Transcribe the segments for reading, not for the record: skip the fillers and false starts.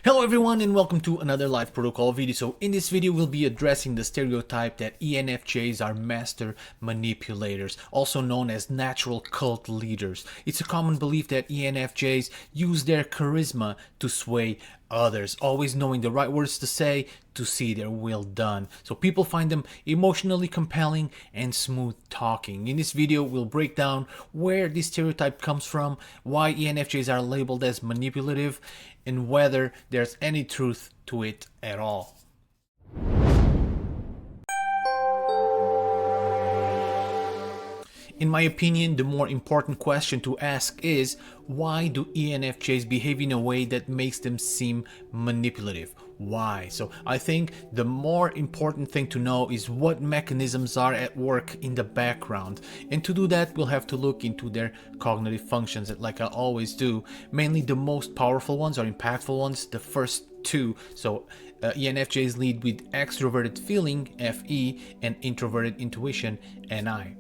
Hello everyone and welcome to another live protocol video. So in this video we'll be addressing the stereotype that ENFJs are master manipulators, also known as natural cult leaders. It's a common belief that ENFJs use their charisma to sway others, always knowing the right words to say to see their will done. So people find them emotionally compelling and smooth talking. In this video we'll break down where this stereotype comes from, why ENFJs are labeled as manipulative, and whether there's any truth to it at all. In my opinion, the more important question to ask is, why do ENFJs behave in a way that makes them seem manipulative? Why? So I think the more important thing to know is what mechanisms are at work in the background. And to do that, we'll have to look into their cognitive functions, like I always do. Mainly the most powerful ones or impactful ones, the first two. So ENFJs lead with extroverted feeling, FE, and introverted intuition, NI.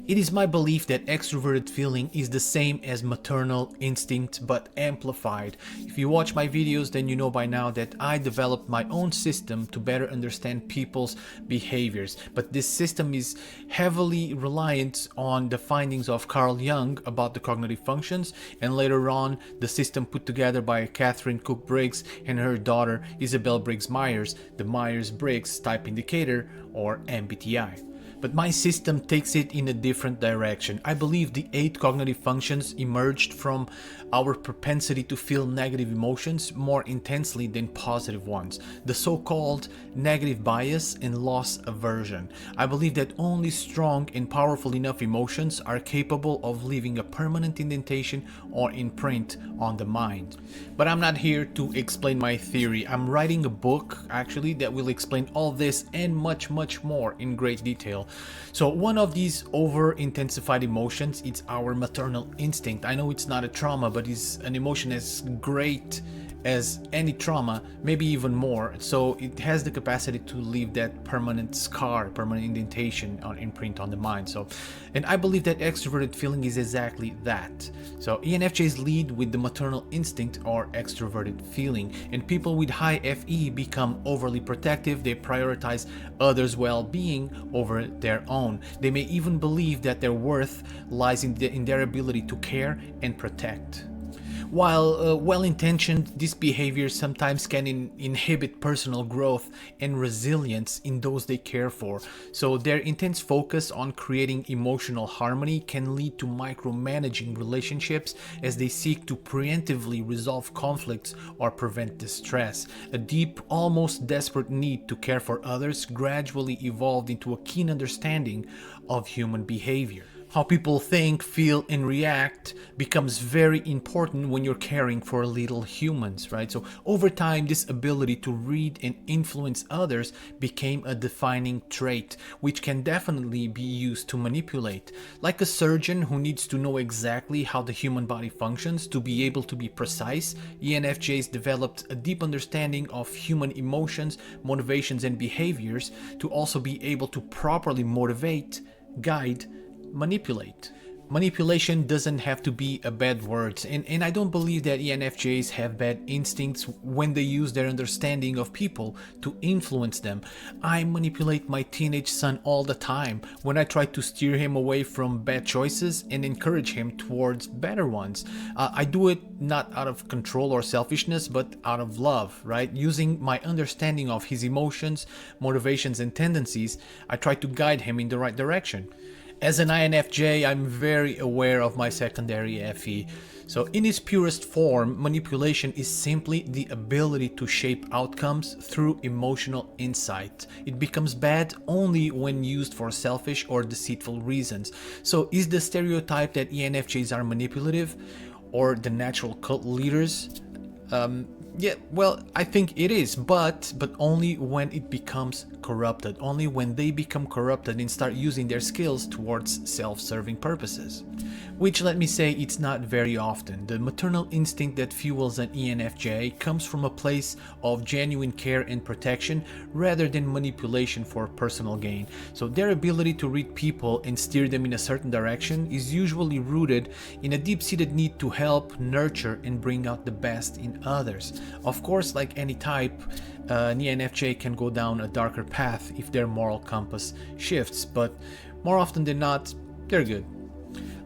It is my belief that extroverted feeling is the same as maternal instinct but amplified. If you watch my videos, then you know by now that I developed my own system to better understand people's behaviors. But this system is heavily reliant on the findings of Carl Jung about the cognitive functions, and later on the system put together by Catherine Cook Briggs and her daughter Isabel Briggs Myers, the Myers-Briggs Type Indicator, or MBTI. But my system takes it in a different direction. I believe the 8 cognitive functions emerged from our propensity to feel negative emotions more intensely than positive ones, the so-called negative bias and loss aversion. I believe that only strong and powerful enough emotions are capable of leaving a permanent indentation or imprint on the mind. But I'm not here to explain my theory. I'm writing a book actually that will explain all this and much more in great detail. So one of these over-intensified emotions is our maternal instinct. I know it's not a trauma, but it's an emotion as great as any trauma, maybe even more. So it has the capacity to leave that permanent scar, permanent indentation or imprint on the mind. And I believe that extroverted feeling is exactly that. So ENFJs lead with the maternal instinct or extroverted feeling, and people with high FE become overly protective. They prioritize others' well-being over their own. They may even believe that their worth lies in their ability to care and protect. While well-intentioned, this behavior sometimes can inhibit personal growth and resilience in those they care for. So their intense focus on creating emotional harmony can lead to micromanaging relationships as they seek to preemptively resolve conflicts or prevent distress. A deep, almost desperate need to care for others gradually evolved into a keen understanding of human behavior. How people think, feel, and react becomes very important when you're caring for little humans, right? So over time, this ability to read and influence others became a defining trait, which can definitely be used to manipulate. Like a surgeon who needs to know exactly how the human body functions to be able to be precise, ENFJs developed a deep understanding of human emotions, motivations, and behaviors to also be able to properly motivate, guide, manipulate. Manipulation doesn't have to be a bad word, and I don't believe that ENFJs have bad instincts when they use their understanding of people to influence them. I manipulate my teenage son all the time when I try to steer him away from bad choices and encourage him towards better ones. I do it not out of control or selfishness, but out of love, right? Using my understanding of his emotions, motivations, and tendencies, I try to guide him in the right direction. As an INFJ, I'm very aware of my secondary FE. So in its purest form, manipulation is simply the ability to shape outcomes through emotional insight. It becomes bad only when used for selfish or deceitful reasons. So is the stereotype that ENFJs are manipulative or the natural cult leaders? Yeah, well, I think it is, but only when it becomes corrupted, only when they become corrupted and start using their skills towards self-serving purposes. Which, let me say, it's not very often. The maternal instinct that fuels an ENFJ comes from a place of genuine care and protection rather than manipulation for personal gain. So their ability to read people and steer them in a certain direction is usually rooted in a deep-seated need to help, nurture, and bring out the best in others. Of course, like any type, an ENFJ can go down a darker path if their moral compass shifts, but more often than not, they're good.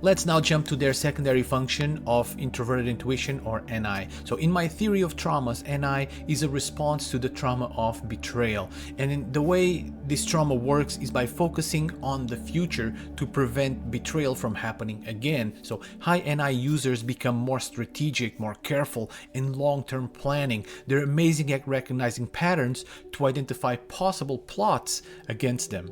Let's now jump to their secondary function of introverted intuition, or NI. So in my theory of traumas, NI is a response to the trauma of betrayal. And the way this trauma works is by focusing on the future to prevent betrayal from happening again. So high NI users become more strategic, more careful in long-term planning. They're amazing at recognizing patterns to identify possible plots against them.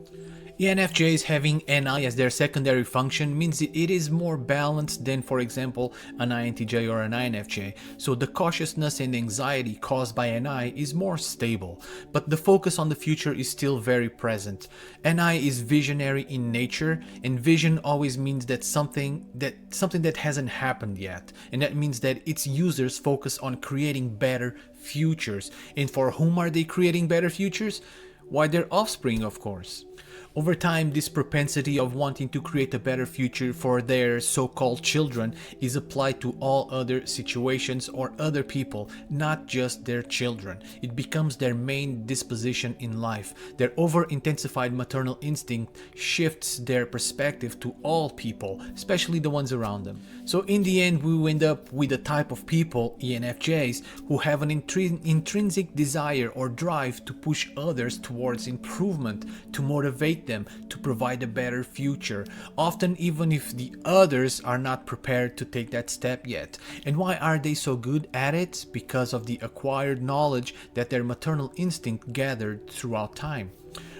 ENFJs having NI as their secondary function means that it is more balanced than, for example, an INTJ or an INFJ. So the cautiousness and anxiety caused by NI is more stable, but the focus on the future is still very present. NI is visionary in nature, and vision always means that something that hasn't happened yet, and that means that its users focus on creating better futures. And for whom are they creating better futures? Why, their offspring, of course. Over time, this propensity of wanting to create a better future for their so-called children is applied to all other situations or other people, not just their children. It becomes their main disposition in life. Their over-intensified maternal instinct shifts their perspective to all people, especially the ones around them. So in the end, we end up with a type of people, ENFJs, who have an intrinsic desire or drive to push others towards improvement, to motivate them to provide a better future, often even if the others are not prepared to take that step yet. And why are they so good at it? Because of the acquired knowledge that their maternal instinct gathered throughout time.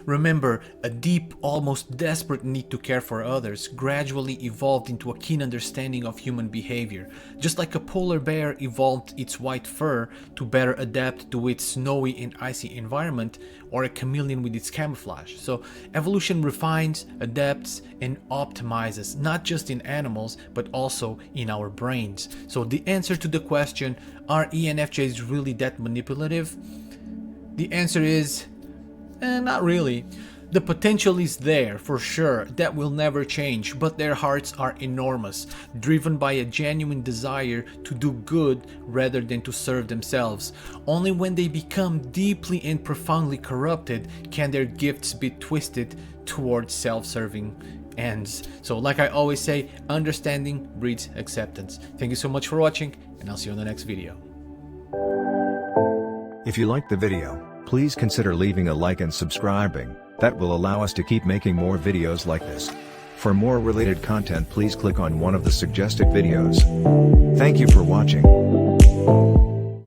Remember, a deep, almost desperate need to care for others gradually evolved into a keen understanding of human behavior, just like a polar bear evolved its white fur to better adapt to its snowy and icy environment, or a chameleon with its camouflage. So evolution refines, adapts, and optimizes, not just in animals, but also in our brains. So the answer to the question, are ENFJs really that manipulative? The answer is, not really. The potential is there, for sure, that will never change, but their hearts are enormous, driven by a genuine desire to do good rather than to serve themselves. Only when they become deeply and profoundly corrupted can their gifts be twisted towards self-serving ends. So like I always say, understanding breeds acceptance. Thank you so much for watching, and I'll see you on the next video. If you liked the video, please consider leaving a like and subscribing. That will allow us to keep making more videos like this. For more related content, please click on one of the suggested videos. Thank you for watching.